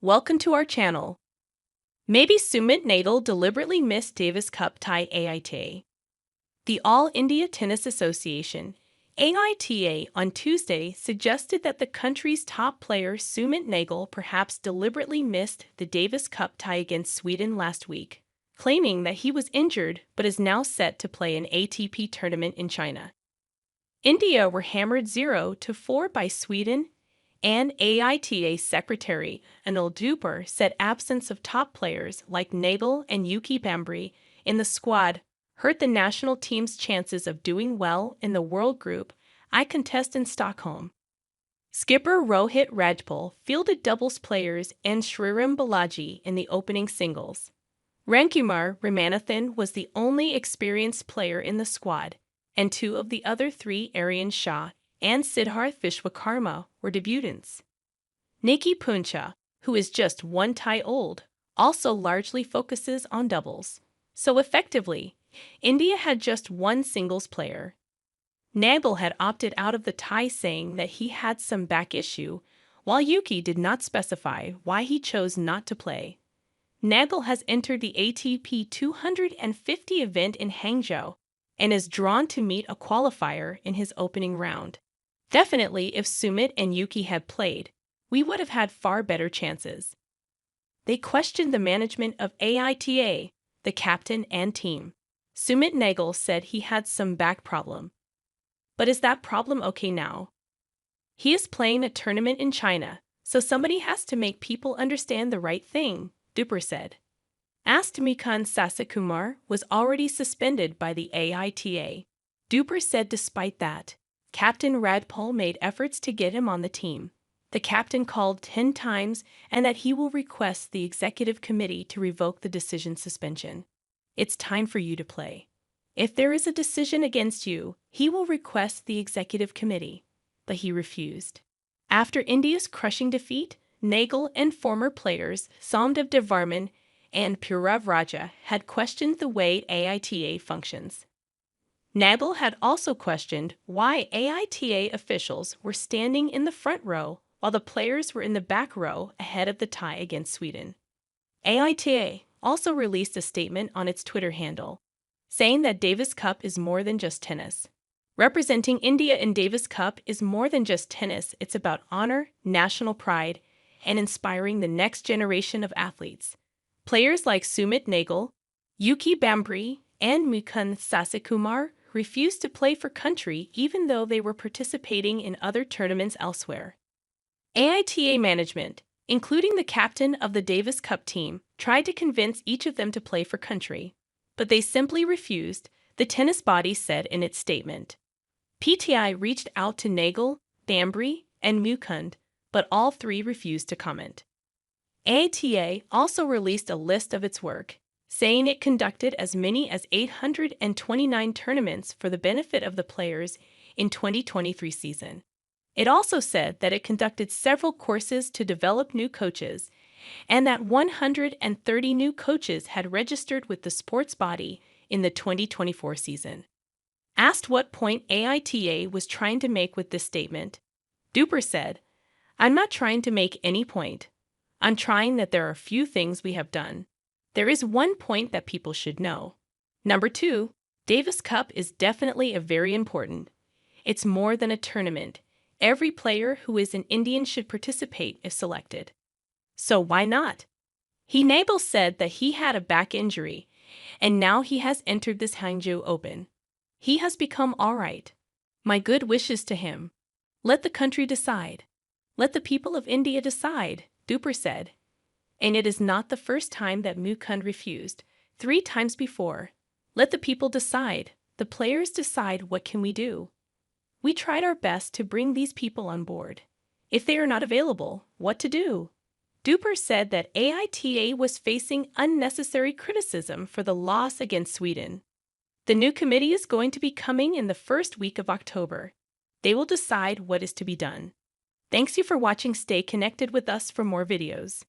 Welcome to our channel. Maybe Sumit Nagal deliberately missed Davis Cup tie AITA. The All India Tennis Association, AITA, on Tuesday suggested that the country's top player Sumit Nagal perhaps deliberately missed the Davis Cup tie against Sweden last week, claiming that he was injured but is now set to play an ATP tournament in China. India were hammered 0-4 by Sweden, and AITA Secretary Anil Dhupar said absence of top players like Nagal and Bhambri in the squad hurt the national team's chances of doing well in the World Group I contest in Stockholm. Skipper Rohit Rajpal fielded doubles players and Sriram Balaji in the opening singles. Rankumar Ramanathan was the only experienced player in the squad, and two of the other three, Aryan Shah and Siddharth Vishwakarma, were debutants. Nikki Puncha, who is just one tie old, also largely focuses on doubles. So effectively, India had just one singles player. Nagal had opted out of the tie, saying that he had some back issue, while Yuki did not specify why he chose not to play. Nagal has entered the ATP 250 event in Hangzhou and is drawn to meet a qualifier in his opening round. Definitely, if Sumit and Yuki had played, we would have had far better chances. They questioned the management of AITA, the captain and team. Sumit Nagal said he had some back problem. But is that problem okay now? He is playing a tournament in China, so somebody has to make people understand the right thing, Dhupar said. Asked Mukund Sasikumar was already suspended by the AITA. Dhupar said despite that, Captain Rajpal made efforts to get him on the team. The captain called 10 times and that he will request the executive committee to revoke the decision suspension. It's time for you to play. If there is a decision against you, he will request the executive committee. But he refused. After India's crushing defeat, Nagal and former players Somdev Devarman and Purav Raja had questioned the way AITA functions. Nagal had also questioned why AITA officials were standing in the front row while the players were in the back row ahead of the tie against Sweden. AITA also released a statement on its Twitter handle, saying that Davis Cup is more than just tennis. Representing India in Davis Cup is more than just tennis. It's about honor, national pride, and inspiring the next generation of athletes. Players like Sumit Nagal, Yuki Bhambri, and Mukund Sasikumar refused to play for country even though they were participating in other tournaments elsewhere. AITA management, including the captain of the Davis Cup team, tried to convince each of them to play for country, but they simply refused, the tennis body said in its statement. PTI reached out to Nagal, Bhambri, and Mukund, but all three refused to comment. AITA also released a list of its work, saying it conducted as many as 829 tournaments for the benefit of the players in 2023 season. It also said that it conducted several courses to develop new coaches and that 130 new coaches had registered with the sports body in the 2024 season. Asked what point AITA was trying to make with this statement, Dhupar said, "I'm not trying to make any point. I'm trying that there are few things we have done. There is one point that people should know. Number 2, Davis Cup is definitely a very important. It's more than a tournament. Every player who is an Indian should participate if selected. So why not?" Nagal said that he had a back injury, and now he has entered this Hangzhou Open. He has become all right. My good wishes to him. Let the country decide. Let the people of India decide, Dhupar said. And it is not the first time that Mukund refused, 3 times before. Let the people decide. The players decide what can we do. We tried our best to bring these people on board. If they are not available, what to do? Dhupar said that AITA was facing unnecessary criticism for the loss against Sweden. The new committee is going to be coming in the first week of October. They will decide what is to be done. Thanks you for watching. Stay connected with us for more videos.